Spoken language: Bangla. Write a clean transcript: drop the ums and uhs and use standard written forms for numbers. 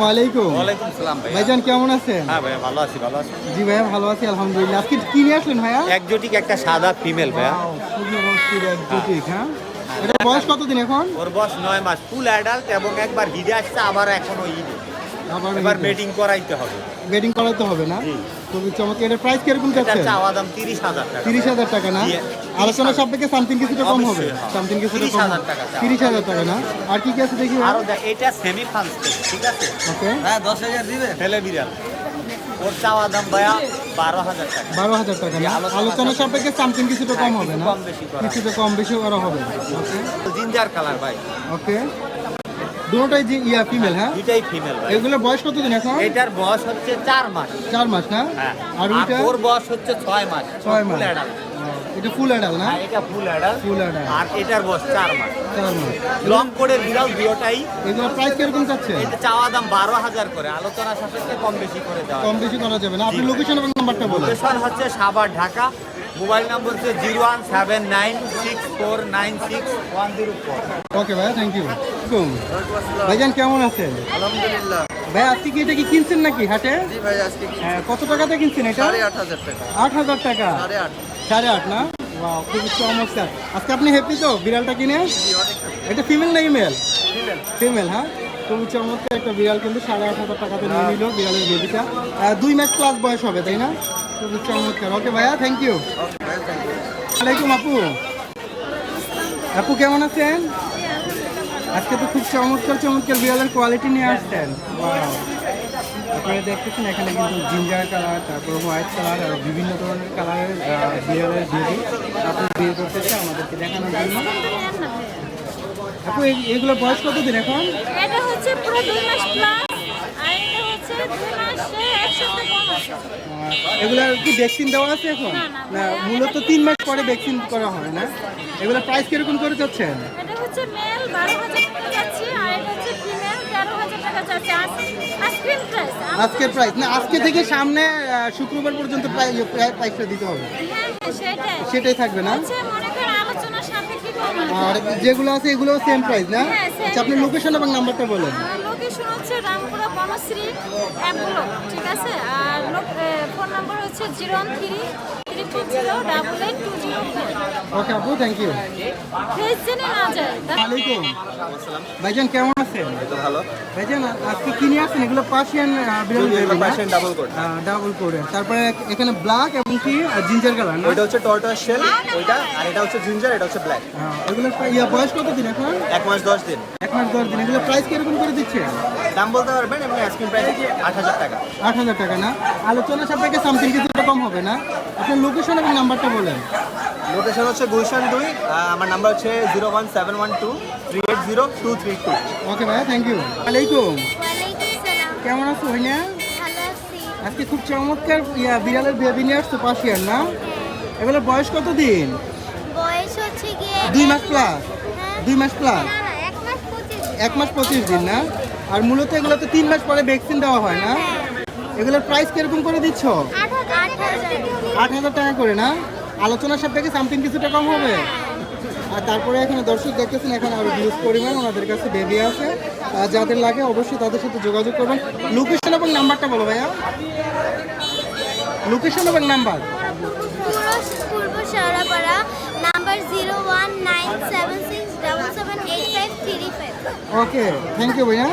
ওয়ালাইকুম সালাম ভাই। ভাইজান কেমন আছেন? হ্যাঁ ভাইয়া ভালো আছি ভালো আছি। জি ভাইয়া ভালো আছি আলহামদুলিল্লাহ। আজকে কি নিয়ে আসলেন ভাইয়া? একজোটিক একটা সাদা ফিমেল ভাইয়া। Wow, খুবই অস্থির একজোটিক, হ্যাঁ? এটা বয়স কতদিন এখন? ওর বয়স 9 মাস, ফুল অ্যাডাল্ট এবং একবার হিডে আসছে, আবার এখনো ঈদে। আবার এবার মেটিং করাইতে হবে। বেডিং করাতে হবে না? জি। খুবই চমৎকার। এটার প্রাইস কিরকম এটা যাচ্ছে? চাওয়া দাম 30,000 টাকা। 30,000 টাকা না? জি। আলোচনা সাপেক্ষে সামথিং কিছুটা কম হবে। অবশ্যই, হ্যাঁ। সামথিং কিছুটা কম 30,000 টাকা চাওয়া। 30,000 টাকা না? আর কি কি আছে দেখি ভাইয়া? আরো এটা সেমি ফান্স, ঠিক আছে? ওকে। হ্যাঁ 10,000 দিবে। ছেলে বিড়াল। ওর চাওয়া দাম ভাইয়া 12,000 টাকা। 12,000 টাকা না? আলোচনা সাপেক্ষে সামথিং কিছুটা কম হবে না? কম বেশি করা। কিছুটা কম বেশি করা হবে। ওকে। জিঞ্জার কালার ভাই। ওকে। দুটোটাই যে ফিমেল, হ্যাঁ? দুইটাই ফিমেল ভাই। এগুলোর বয়স কতদিন এখন? এটার বয়স হচ্ছে 4 মাস। 4 মাস না? হ্যাঁ। আর আর ওইটা? ওর বয়স হচ্ছে 6 মাস। 6 মাস। Full adult. এটা ফুল অ্যাডাল না? হ্যাঁ, এটা ফুল অ্যাডাল্ট। Full adult. আর এটার বয়স 4 মাস। 4 মাস। লং কোডের বিড়াল দুটোটাই। এগুলো প্রাইস কিরকম যাচ্ছে? এটা চাওয়া দাম 12,000 করে, আলোচনা সাপেক্ষে কম বেশি করে দেওয়া। কম বেশি করা যাবে না? আপনি জি। লোকেশন এবং নাম্বারটা বলুন। লোকেশন হচ্ছে সাভার, ঢাকা। মোবাইল নম্বর হচ্ছে 01796496104। ওকে ভাই, থ্যাংক ইউ। ভাইজান কেমন আছেন? আলহামদুলিল্লাহ। ভাই আজকে কি এটা কি কিনছেন নাকি হাটে? জি ভাই, আজকে কি হ্যাঁ, কত টাকাতে কিনছেন এটা? 8,500 টাকা। 8,000 টাকা। 8.5। 8.5 না? ওয়াও, খুবই চমৎকার। আজকে আপনি হ্যাপি তো বিড়ালটা কিনে? এটা ফিমেল না ইমেল? ফিমেল, হ্যাঁ। খুবই চমৎকার একটা বিড়াল, কিন্তু 8,500 টাকাতে নিয়ে নিল বিড়ালের বেবিটা। 2 মাস প্লাস বয়স হবে, তাই না? খুবই চমৎকার। ওকে ভাইয়া, থ্যাংক ইউ। ওয়ালাইকুম আপু। আপু কেমন আছেন? আজকে তো খুব চমৎকার চমৎকার বিড়ালের কোয়ালিটি নিয়ে আসছেন। ওয়াও। আপনারা দেখতেছেন এখানে কিন্তু জিঞ্জার কালার, তারপর হোয়াইট কালার আর বিভিন্ন ধরনের কালারের বিড়ালের বেবি আপনি বিয়ে করতেছে আমাদেরকে দেখানোর জন্য। আপু এগুলো বয়স কতদিন এখন? এটা হচ্ছে পুরো 2 মাস প্লাস, আর এটা হচ্ছে 2 মাসে 1 সপ্তাহ কম আছে। এগুলোর কি ভ্যাকসিন দেওয়া আছে এখন? না, না, মূলত 3 মাস পরে ভ্যাকসিন করা হয় না? এগুলোর প্রাইস কিরকম করে যাচ্ছেন? এটা হচ্ছে মেল 12,000 টাকা যাচ্ছে, আর এটা হচ্ছে ফিমেল 13,000 টাকা যাচ্ছে। আজকের প্রাইস। আজকের প্রাইস না, আজকে থেকে সামনে শুক্রবার পর্যন্ত প্রাইসটা দিতে হবে। হ্যাঁ, সেটাই থাকবে না? হচ্ছে মনে করেন আলোচনা সাপেক্ষে কম আছে। আর যেগুলো আছে এগুলো সেম প্রাইস না? হ্যাঁ, same আচ্ছা, আপনি price। লোকেশন এবং নাম্বারটা বলেন। লোকেশন হচ্ছে রামপুরা বনশ্রী অ্যাপগুলো, ঠিক আছে? আর ফোন নাম্বার হচ্ছে 013-320-8820। ওকে আপু, থ্যাংক ইউ। ফেস জেনে না যায়। ওয়ালাইকুম ভাইজান, কেমন আছেন? ভালো। ভাইজান আজকে কি নিয়ে আসছেন? এগুলো পার্সিয়ান বিড়াল বেবি না? Persian double coat. ডাবল কোডের। তারপরে এখানে ব্ল্যাক এবং কি জিঞ্জার কালার না? ওইটা হচ্ছে টর্টয়েস শেল, ওইটা, আর এটা হচ্ছে জিঞ্জার, এটা হচ্ছে ব্ল্যাক। এগুলোর বয়স কত দিন এখন? 1 মাস 10 দিন। 1 মাস 10 দিন। এগুলো প্রাইস কিরকম করে দিচ্ছে? দাম বলতে পারবেন? এমনি আইসক্রিম প্রাইস কি 8,000 টাকা। 8,000 টাকা না? আলোচনা সাপেক্ষে সামথিং কিছুটা কম হবে না? আপনার লোকেশন এবং নাম্বারটা বলেন। লোকেশন হচ্ছে গুলশান 2। আমার নাম্বার হচ্ছে 01712380232। ওকে ভাইয়া, থ্যাংক ইউ। ওয়ালাইকুম। ওয়ালাইকুম সালাম। কেমন আছো ভাইয়া? ভালো আছি। আজকে খুব চমৎকার বিড়ালের বেবি নিয়ে আসছো পার্সিয়ান না? এগুলোর বয়স কত দিন? বয়স হচ্ছে গিয়ে 2 মাস প্লাস? হ্যাঁ। 2 মাস প্লাস? না, 1 মাস 25 দিন। 1 মাস 25 দিন না? আর মূলত এগুলোতে 3 মাস পরে ভ্যাকসিন দেওয়া হয় না? এগুলোর প্রাইস কিরকম করে দিচ্ছ? 8,000। 8,000 টাকা করে না? আলোচনার সাপেক্ষে সামথিং কিছুটা কম হবে? আর তারপরে এখানে দর্শক দেখতেছেন, এখানে আরো হিউজ পরিমাণ ওনাদের কাছে বেবি আছে। যাদের লাগে অবশ্যই তাদের সাথে যোগাযোগ করবেন। লোকেশন এবং নাম্বারটা বলো ভাইয়া। লোকেশন এবং নাম্বার। পূর্ব Shewrapara, number 01976778535। Okay, thank you ভাইয়া।